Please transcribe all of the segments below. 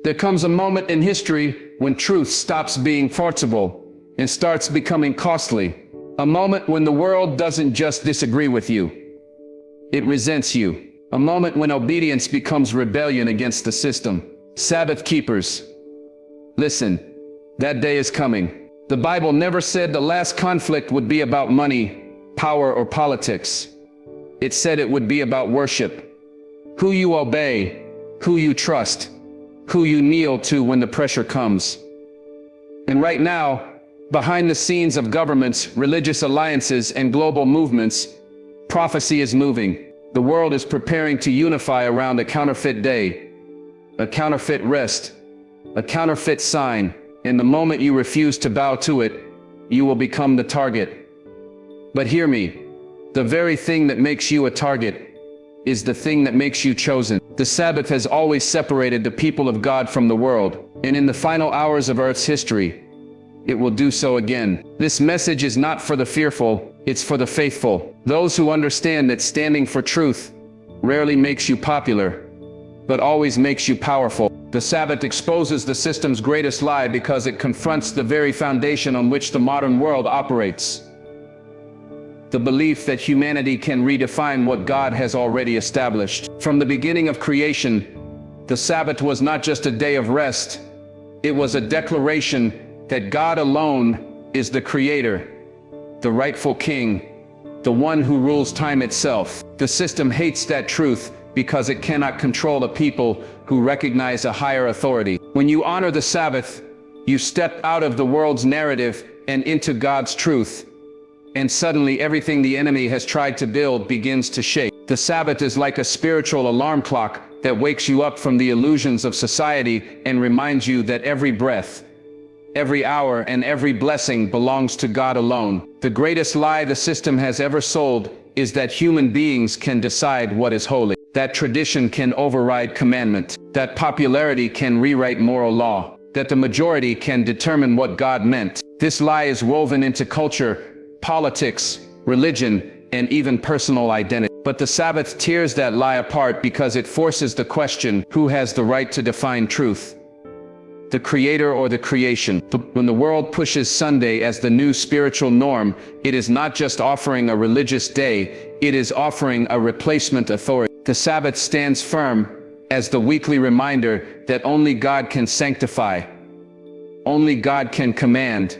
There comes a moment in history when truth stops being forcible and starts becoming costly. A moment when the world doesn't just disagree with you, it resents you. A moment when obedience becomes rebellion against the system. Sabbath keepers, listen, that day is coming. The Bible never said the last conflict would be about money, power, or politics. It said it would be about worship. Who you obey, who you trust, who you kneel to when the pressure comes. And right now, behind the scenes of governments, religious alliances, and global movements, prophecy is moving. The world is preparing to unify around a counterfeit day, a counterfeit rest, a counterfeit sign. And the moment you refuse to bow to it, you will become the target. But hear me, the very thing that makes you a target is the thing that makes you chosen. The Sabbath has always separated the people of God from the world, and in the final hours of Earth's history, it will do so again. This message is not for the fearful, it's for the faithful. Those who understand that standing for truth rarely makes you popular, but always makes you powerful. The Sabbath exposes the system's greatest lie because it confronts the very foundation on which the modern world operates. The belief that humanity can redefine what God has already established. From the beginning of creation, the Sabbath was not just a day of rest, it was a declaration that God alone is the Creator, the rightful King, the one who rules time itself. The system hates that truth because it cannot control a people who recognize a higher authority. When you honor the Sabbath, you step out of the world's narrative and into God's truth. And suddenly everything the enemy has tried to build begins to shake. The Sabbath is like a spiritual alarm clock that wakes you up from the illusions of society and reminds you that every breath, every hour, and every blessing belongs to God alone. The greatest lie the system has ever sold is that human beings can decide what is holy, that tradition can override commandment, that popularity can rewrite moral law, that the majority can determine what God meant. This lie is woven into culture, politics, religion, and even personal identity. But the Sabbath tears that lie apart because it forces the question, who has the right to define truth? The Creator or the creation? When the world pushes Sunday as the new spiritual norm, it is not just offering a religious day, it is offering a replacement authority. The Sabbath stands firm as the weekly reminder that only God can sanctify, only God can command,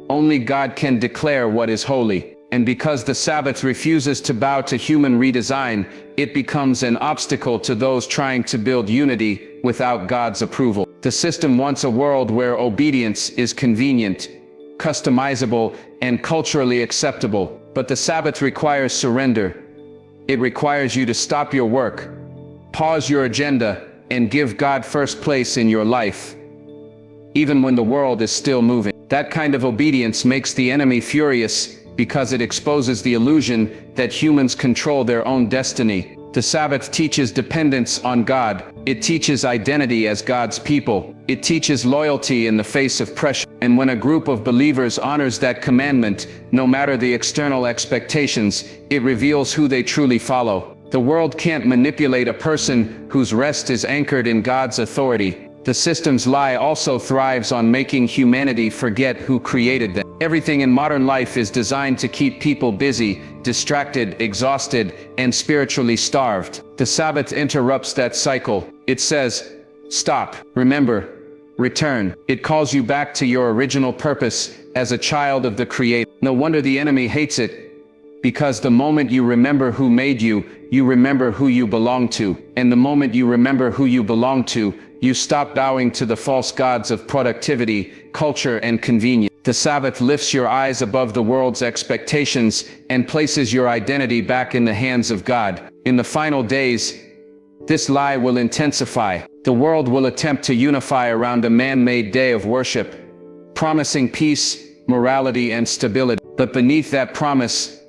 only God can declare what is holy. And because the Sabbath refuses to bow to human redesign, it becomes an obstacle to those trying to build unity without God's approval. The system wants a world where obedience is convenient, customizable, and culturally acceptable. But the Sabbath requires surrender. It requires you to stop your work, pause your agenda, and give God first place in your life, even when the world is still moving. That kind of obedience makes the enemy furious because it exposes the illusion that humans control their own destiny. The Sabbath teaches dependence on God. It teaches identity as God's people. It teaches loyalty in the face of pressure. And when a group of believers honors that commandment, no matter the external expectations, it reveals who they truly follow. The world can't manipulate a person whose rest is anchored in God's authority. The system's lie also thrives on making humanity forget who created them. Everything in modern life is designed to keep people busy, distracted, exhausted, and spiritually starved. The Sabbath interrupts that cycle. It says, stop, remember, return. It calls you back to your original purpose as a child of the Creator. No wonder the enemy hates it, because the moment you remember who made you, you remember who you belong to. And the moment you remember who you belong to, you stop bowing to the false gods of productivity, culture, and convenience. The Sabbath lifts your eyes above the world's expectations and places your identity back in the hands of God. In the final days, this lie will intensify. The world will attempt to unify around a man-made day of worship, promising peace, morality, and stability. But beneath that promise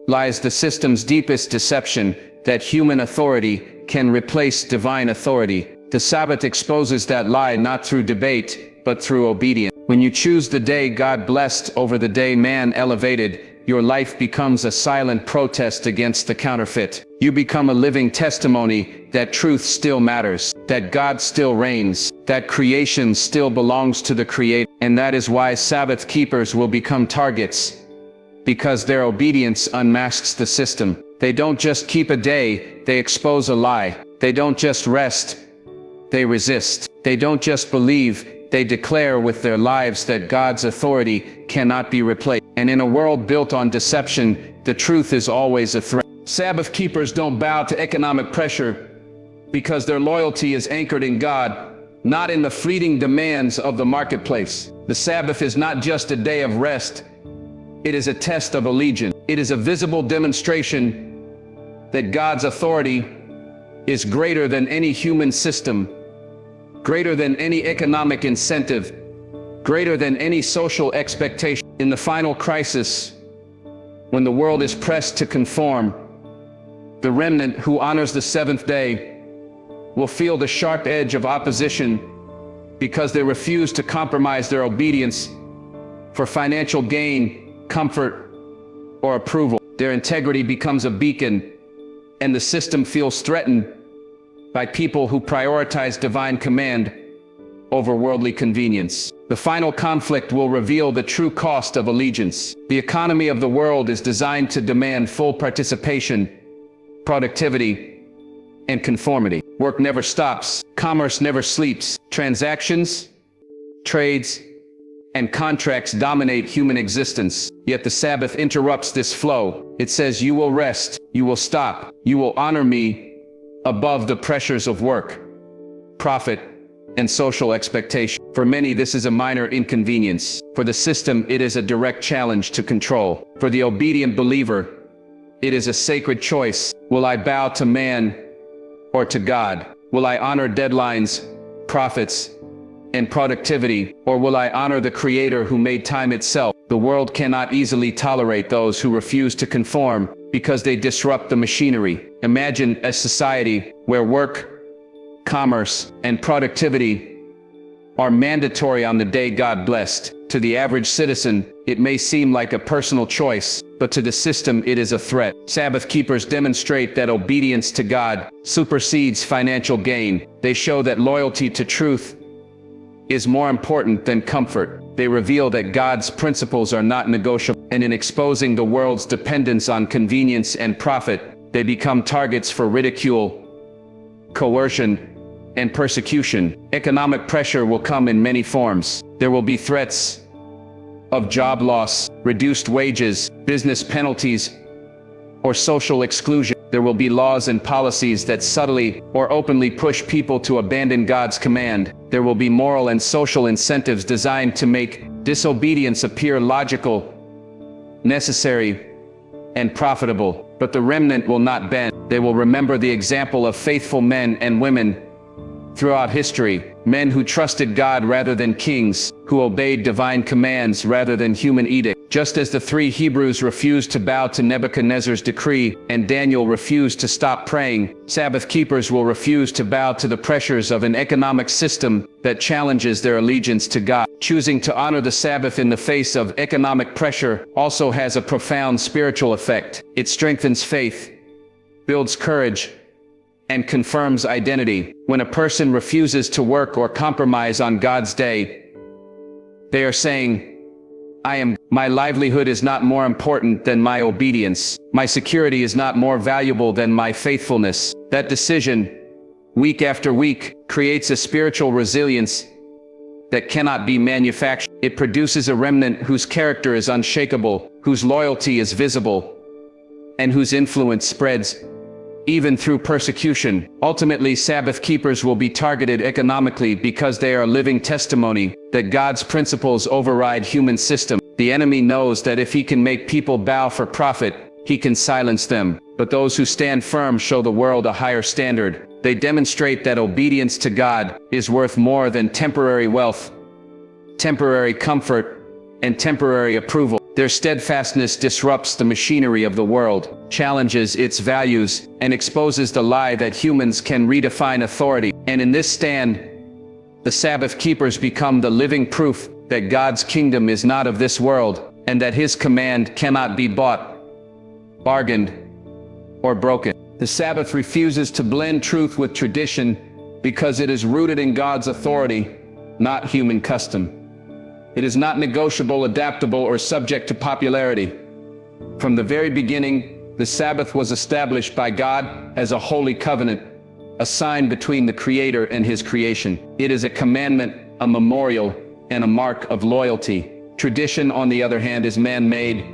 lies the system's deepest deception, that human authority can replace divine authority. The Sabbath exposes that lie not through debate, but through obedience. When you choose the day God blessed over the day man elevated, your life becomes a silent protest against the counterfeit. You become a living testimony that truth still matters, that God still reigns, that creation still belongs to the Creator. And that is why Sabbath keepers will become targets, because their obedience unmasks the system. They don't just keep a day, they expose a lie. They don't just rest, they resist. They don't just believe, they declare with their lives that God's authority cannot be replaced. And in a world built on deception, the truth is always a threat. Sabbath keepers don't bow to economic pressure because their loyalty is anchored in God, not in the fleeting demands of the marketplace. The Sabbath is not just a day of rest, it is a test of allegiance. It is a visible demonstration that God's authority is greater than any human system, greater than any economic incentive, greater than any social expectation. In the final crisis, when the world is pressed to conform, the remnant who honors the seventh day will feel the sharp edge of opposition because they refuse to compromise their obedience for financial gain, comfort, or approval. Their integrity becomes a beacon, and the system feels threatened by people who prioritize divine command over worldly convenience. The final conflict will reveal the true cost of allegiance. The economy of the world is designed to demand full participation, productivity, and conformity. Work never stops, commerce never sleeps. Transactions, trades, and contracts dominate human existence. Yet the Sabbath interrupts this flow. It says, you will rest, you will stop, you will honor me above the pressures of work, profit, and social expectation. For many, this is a minor inconvenience. For the system, it is a direct challenge to control. For the obedient believer, it is a sacred choice. Will I bow to man or to God? Will I honor deadlines, profits, and productivity, or will I honor the Creator who made time itself? The world cannot easily tolerate those who refuse to conform because they disrupt the machinery. Imagine a society where work, commerce, and productivity are mandatory on the day God blessed. To the average citizen, it may seem like a personal choice, but to the system it is a threat. Sabbath keepers demonstrate that obedience to God supersedes financial gain. They show that loyalty to truth is more important than comfort. They reveal that God's principles are not negotiable, and in exposing the world's dependence on convenience and profit, they become targets for ridicule, coercion, and persecution. Economic pressure will come in many forms. There will be threats of job loss, reduced wages, business penalties, or social exclusion. There will be laws and policies that subtly or openly push people to abandon God's command. There will be moral and social incentives designed to make disobedience appear logical, necessary, and profitable. But the remnant will not bend. They will remember the example of faithful men and women throughout history, men who trusted God rather than kings, who obeyed divine commands rather than human edicts. Just as the three Hebrews refused to bow to Nebuchadnezzar's decree, and Daniel refused to stop praying, Sabbath keepers will refuse to bow to the pressures of an economic system that challenges their allegiance to God. Choosing to honor the Sabbath in the face of economic pressure also has a profound spiritual effect. It strengthens faith, builds courage, and confirms identity. When a person refuses to work or compromise on God's day, they are saying, my livelihood is not more important than my obedience. My security is not more valuable than my faithfulness. That decision, week after week, creates a spiritual resilience that cannot be manufactured. It produces a remnant whose character is unshakable, whose loyalty is visible, and whose influence spreads even through persecution. Ultimately, Sabbath keepers will be targeted economically because they are a living testimony that God's principles override human systems. The enemy knows that if he can make people bow for profit, he can silence them. But those who stand firm show the world a higher standard. They demonstrate that obedience to God is worth more than temporary wealth, temporary comfort, and temporary approval. Their steadfastness disrupts the machinery of the world, challenges its values, and exposes the lie that humans can redefine authority. And in this stand, the Sabbath keepers become the living proof that God's kingdom is not of this world, and that his command cannot be bought, bargained, or broken. The Sabbath refuses to blend truth with tradition because it is rooted in God's authority, not human custom. It is not negotiable, adaptable, or subject to popularity. From the very beginning, the Sabbath was established by God as a holy covenant, a sign between the Creator and His creation. It is a commandment, a memorial, and a mark of loyalty. Tradition, on the other hand, is man-made,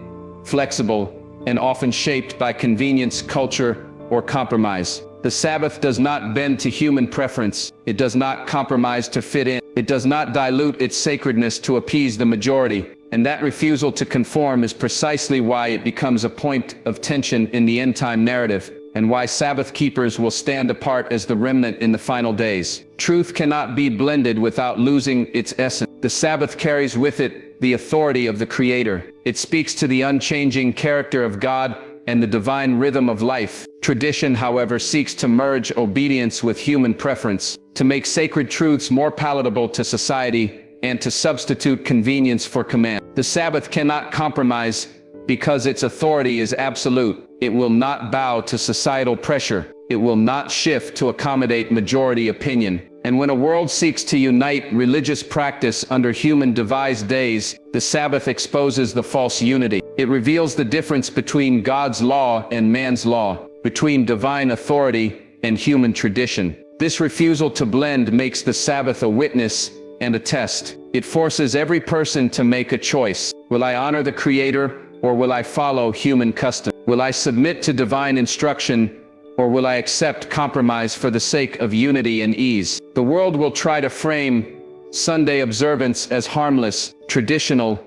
flexible, and often shaped by convenience, culture, or compromise. The Sabbath does not bend to human preference. It does not compromise to fit in. It does not dilute its sacredness to appease the majority. And that refusal to conform is precisely why it becomes a point of tension in the end-time narrative, and why Sabbath keepers will stand apart as the remnant in the final days. Truth cannot be blended without losing its essence. The Sabbath carries with it the authority of the Creator. It speaks to the unchanging character of God and the divine rhythm of life. Tradition, however, seeks to merge obedience with human preference, to make sacred truths more palatable to society, and to substitute convenience for command. The Sabbath cannot compromise because its authority is absolute. It will not bow to societal pressure. It will not shift to accommodate majority opinion. And when a world seeks to unite religious practice under human-devised days, the Sabbath exposes the false unity. It reveals the difference between God's law and man's law, between divine authority and human tradition. This refusal to blend makes the Sabbath a witness and a test. It forces every person to make a choice. Will I honor the Creator, or will I follow human custom? Will I submit to divine instruction, or will I accept compromise for the sake of unity and ease? The world will try to frame Sunday observance as harmless, traditional,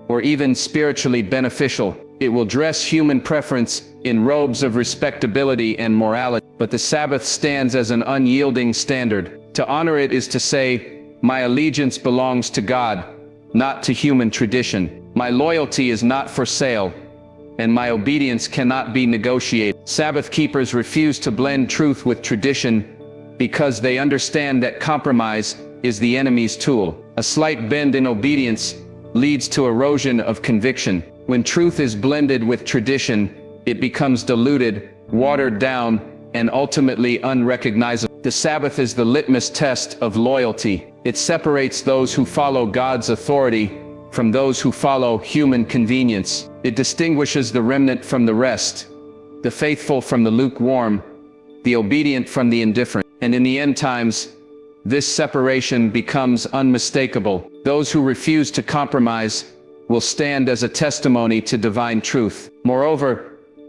or even spiritually beneficial. It will dress human preference in robes of respectability and morality. But the Sabbath stands as an unyielding standard. To honor it is to say, my allegiance belongs to God, not to human tradition. My loyalty is not for sale, and my obedience cannot be negotiated. Sabbath keepers refuse to blend truth with tradition because they understand that compromise is the enemy's tool. A slight bend in obedience leads to erosion of conviction. When truth is blended with tradition, it becomes diluted, watered down, and ultimately unrecognizable. The Sabbath is the litmus test of loyalty. It separates those who follow God's authority from those who follow human convenience. It distinguishes the remnant from the rest, the faithful from the lukewarm, the obedient from the indifferent. And in the end times, this separation becomes unmistakable. Those who refuse to compromise will stand as a testimony to divine truth. Moreover,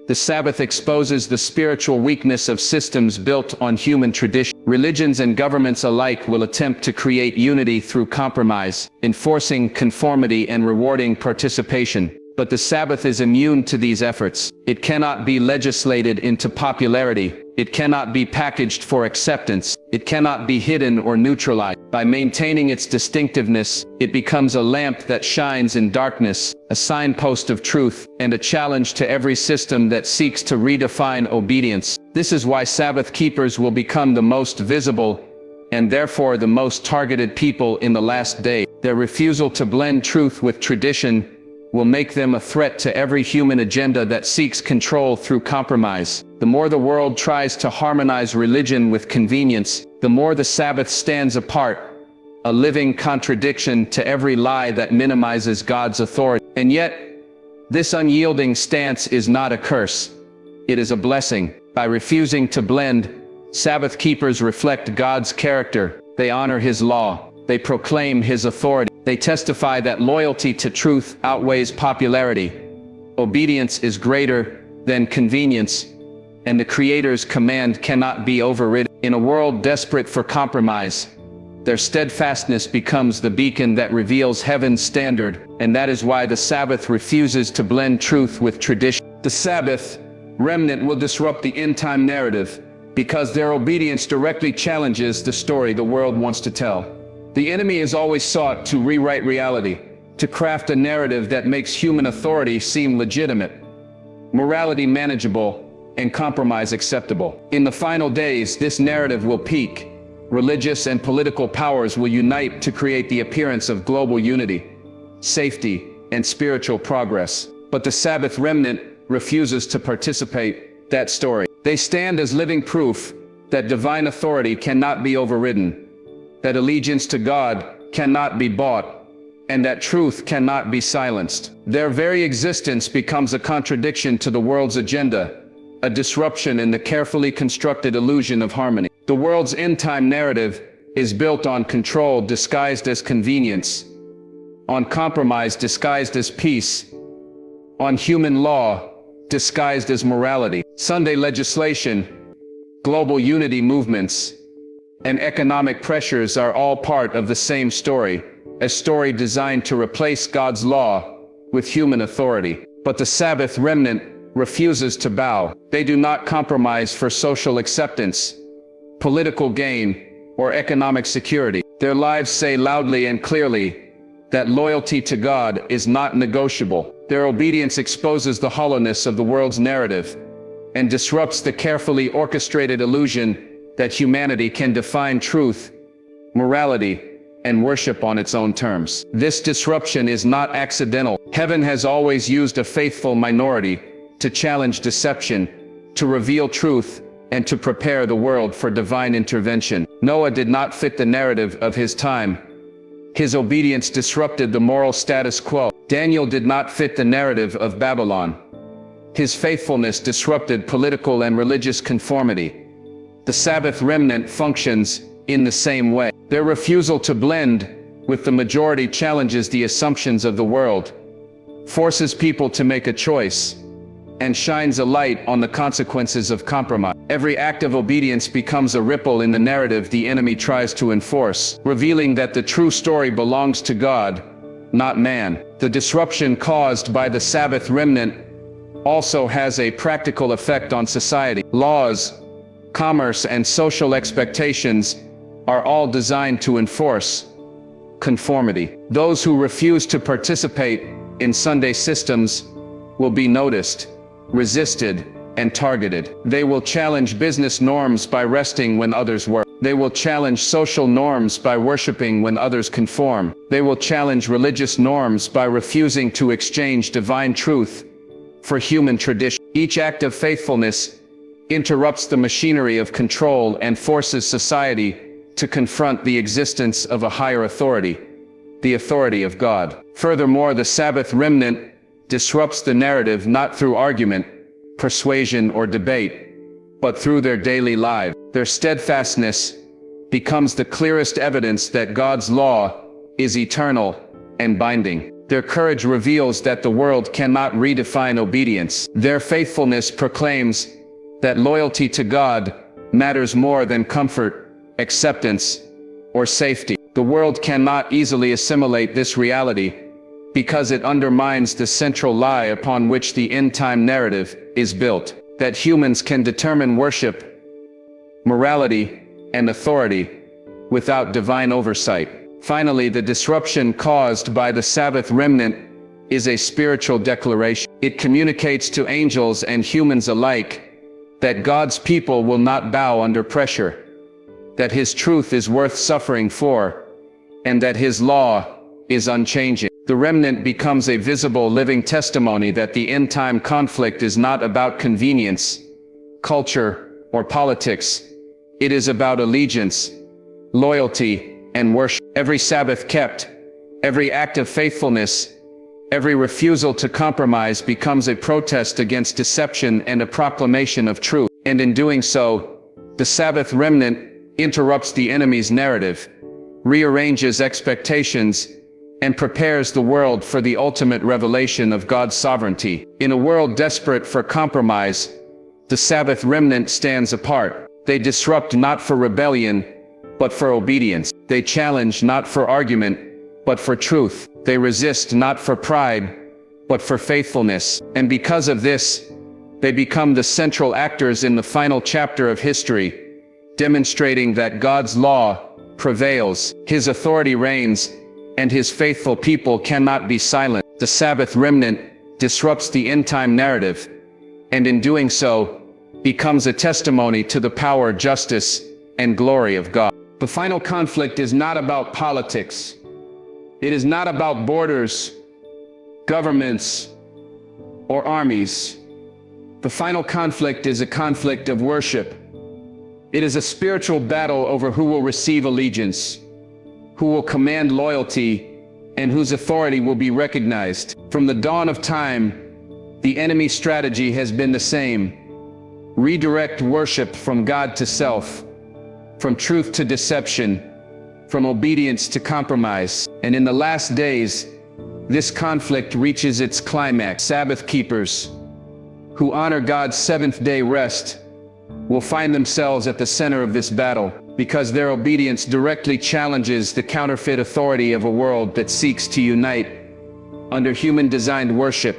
the Sabbath exposes the spiritual weakness of systems built on human tradition. Religions and governments alike will attempt to create unity through compromise, enforcing conformity and rewarding participation. But the Sabbath is immune to these efforts. It cannot be legislated into popularity. It cannot be packaged for acceptance. It cannot be hidden or neutralized. By maintaining its distinctiveness, it becomes a lamp that shines in darkness, a signpost of truth, and a challenge to every system that seeks to redefine obedience. This is why Sabbath keepers will become the most visible and therefore the most targeted people in the last day. Their refusal to blend truth with tradition will make them a threat to every human agenda that seeks control through compromise. The more the world tries to harmonize religion with convenience, the more the Sabbath stands apart, a living contradiction to every lie that minimizes God's authority. And yet, this unyielding stance is not a curse. It is a blessing. By refusing to blend, Sabbath keepers reflect God's character. They honor His law. They proclaim His authority. They testify that loyalty to truth outweighs popularity. Obedience is greater than convenience, and the Creator's command cannot be overridden. In a world desperate for compromise, their steadfastness becomes the beacon that reveals heaven's standard, and that is why the Sabbath refuses to blend truth with tradition. The Sabbath remnant will disrupt the end-time narrative because their obedience directly challenges the story the world wants to tell. The enemy has always sought to rewrite reality, to craft a narrative that makes human authority seem legitimate, morality manageable, and compromise acceptable. In the final days, this narrative will peak. Religious and political powers will unite to create the appearance of global unity, safety, and spiritual progress. But the Sabbath remnant refuses to participate in that story. They stand as living proof that divine authority cannot be overridden, that allegiance to God cannot be bought, and that truth cannot be silenced. Their very existence becomes a contradiction to the world's agenda, a disruption in the carefully constructed illusion of harmony. The world's end-time narrative is built on control disguised as convenience, on compromise disguised as peace, on human law disguised as morality. Sunday legislation, global unity movements, and economic pressures are all part of the same story, a story designed to replace God's law with human authority. But the Sabbath remnant refuses to bow. They do not compromise for social acceptance, political gain, or economic security. Their lives say loudly and clearly that loyalty to God is not negotiable. Their obedience exposes the hollowness of the world's narrative and disrupts the carefully orchestrated illusion that humanity can define truth, morality, and worship on its own terms. This disruption is not accidental. Heaven has always used a faithful minority to challenge deception, to reveal truth, and to prepare the world for divine intervention. Noah did not fit the narrative of his time. His obedience disrupted the moral status quo. Daniel did not fit the narrative of Babylon. His faithfulness disrupted political and religious conformity. The Sabbath remnant functions in the same way. Their refusal to blend with the majority challenges the assumptions of the world, forces people to make a choice, and shines a light on the consequences of compromise. Every act of obedience becomes a ripple in the narrative the enemy tries to enforce, revealing that the true story belongs to God, not man. The disruption caused by the Sabbath remnant also has a practical effect on society. Laws, commerce, and social expectations are all designed to enforce conformity. Those who refuse to participate in Sunday systems will be noticed, resisted, and targeted. They will challenge business norms by resting when others work. They will challenge social norms by worshiping when others conform. They will challenge religious norms by refusing to exchange divine truth for human tradition. Each act of faithfulness interrupts the machinery of control and forces society to confront the existence of a higher authority, the authority of God. Furthermore, the Sabbath remnant disrupts the narrative not through argument, persuasion, or debate, but through their daily lives. Their steadfastness becomes the clearest evidence that God's law is eternal and binding. Their courage reveals that the world cannot redefine obedience. Their faithfulness proclaims that loyalty to God matters more than comfort, acceptance, or safety. The world cannot easily assimilate this reality because it undermines the central lie upon which the end-time narrative is built, that humans can determine worship, morality, and authority without divine oversight. Finally, the disruption caused by the Sabbath remnant is a spiritual declaration. It communicates to angels and humans alike that God's people will not bow under pressure, that His truth is worth suffering for, and that His law is unchanging. The remnant becomes a visible living testimony that the end-time conflict is not about convenience, culture, or politics. It is about allegiance, loyalty, and worship. Every Sabbath kept, every act of faithfulness, every refusal to compromise becomes a protest against deception and a proclamation of truth. And in doing so, the Sabbath remnant interrupts the enemy's narrative, rearranges expectations, and prepares the world for the ultimate revelation of God's sovereignty. In a world desperate for compromise, the Sabbath remnant stands apart. They disrupt not for rebellion, but for obedience. They challenge not for argument, but for truth. They resist not for pride, but for faithfulness. And because of this, they become the central actors in the final chapter of history, demonstrating that God's law prevails, His authority reigns, and His faithful people cannot be silent. The Sabbath remnant disrupts the end-time narrative, and in doing so, becomes a testimony to the power, justice, and glory of God. The final conflict is not about politics. It is not about borders, governments, or armies. The final conflict is a conflict of worship. It is a spiritual battle over who will receive allegiance, who will command loyalty, and whose authority will be recognized. From the dawn of time, the enemy's strategy has been the same. Redirect worship from God to self, from truth to deception, from obedience to compromise. And in the last days, this conflict reaches its climax. Sabbath keepers, who honor God's seventh-day rest, will find themselves at the center of this battle, because their obedience directly challenges the counterfeit authority of a world that seeks to unite under human-designed worship.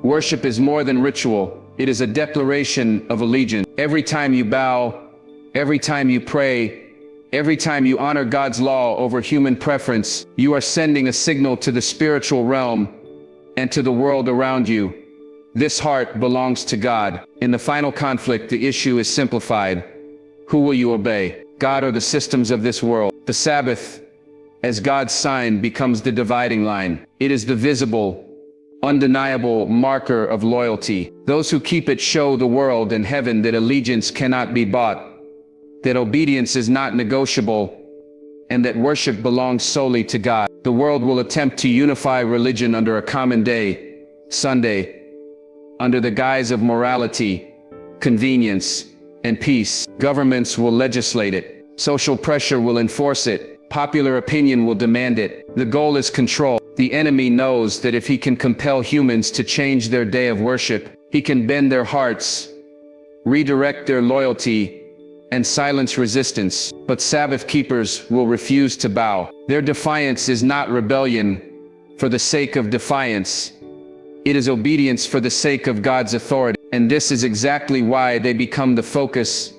Worship is more than ritual. It is a declaration of allegiance. Every time you bow, every time you pray, every time you honor God's law over human preference, you are sending a signal to the spiritual realm and to the world around you. This heart belongs to God. In the final conflict, the issue is simplified. Who will you obey? God or the systems of this world? The Sabbath, as God's sign, becomes the dividing line. It is the visible, undeniable marker of loyalty. Those who keep it show the world and heaven that allegiance cannot be bought, that obedience is not negotiable, and that worship belongs solely to God. The world will attempt to unify religion under a common day, Sunday, under the guise of morality, convenience, and peace. Governments will legislate it. Social pressure will enforce it. Popular opinion will demand it. The goal is control. The enemy knows that if he can compel humans to change their day of worship, he can bend their hearts, redirect their loyalty, and silence resistance. But Sabbath keepers will refuse to bow. Their defiance is not rebellion for the sake of defiance. It is obedience for the sake of God's authority. And this is exactly why they become the focus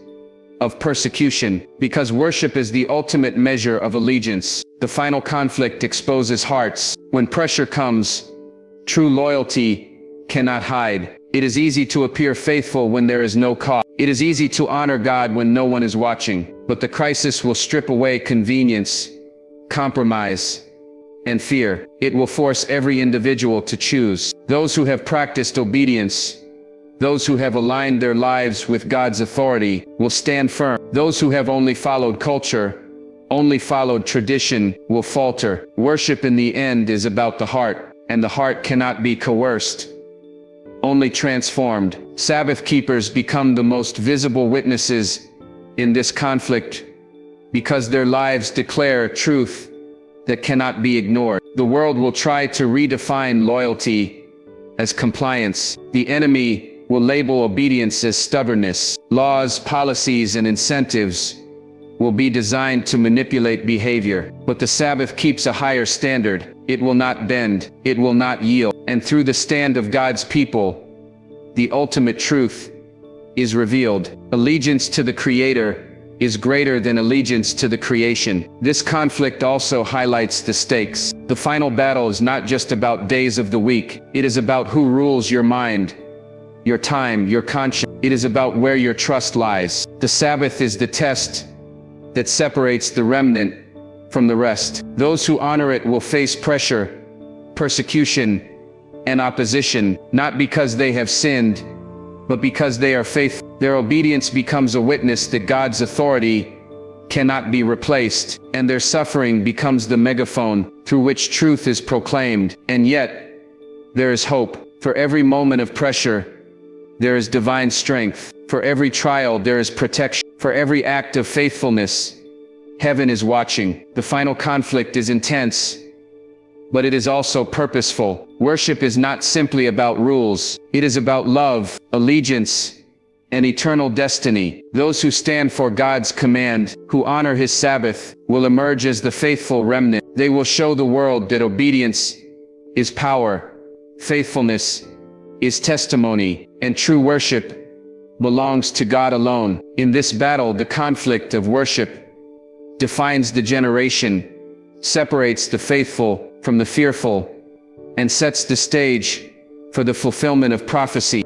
of persecution, because worship is the ultimate measure of allegiance. The final conflict exposes hearts. When pressure comes, true loyalty cannot hide. It is easy to appear faithful when there is no cause. It is easy to honor God when no one is watching. But the crisis will strip away convenience, compromise, and fear. It will force every individual to choose. Those who have practiced obedience, those who have aligned their lives with God's authority, will stand firm. Those who have only followed culture, only followed tradition, will falter. Worship in the end is about the heart, and the heart cannot be coerced, only transformed. Sabbath keepers become the most visible witnesses in this conflict because their lives declare truth that cannot be ignored. The world will try to redefine loyalty as compliance. The enemy will label obedience as stubbornness. Laws, policies, and incentives will be designed to manipulate behavior. But the Sabbath keeps a higher standard. It will not bend. It will not yield. And through the stand of God's people, the ultimate truth is revealed. Allegiance to the Creator is greater than allegiance to the creation. This conflict also highlights the stakes. The final battle is not just about days of the week. It is about who rules your mind, your time, your conscience. It is about where your trust lies. The Sabbath is the test that separates the remnant from the rest. Those who honor it will face pressure, persecution, and opposition, not because they have sinned, but because they are faithful. Their obedience becomes a witness that God's authority cannot be replaced, and their suffering becomes the megaphone through which truth is proclaimed. And yet, there is hope. For every moment of pressure, there is divine strength. For every trial, there is protection. For every act of faithfulness, heaven is watching. The final conflict is intense, but it is also purposeful. Worship is not simply about rules. It is about love, allegiance, and eternal destiny. Those who stand for God's command, who honor His Sabbath, will emerge as the faithful remnant. They will show the world that obedience is power, faithfulness is testimony, and true worship belongs to God alone. In this battle, the conflict of worship defines the generation, separates the faithful from the fearful, and sets the stage for the fulfillment of prophecy.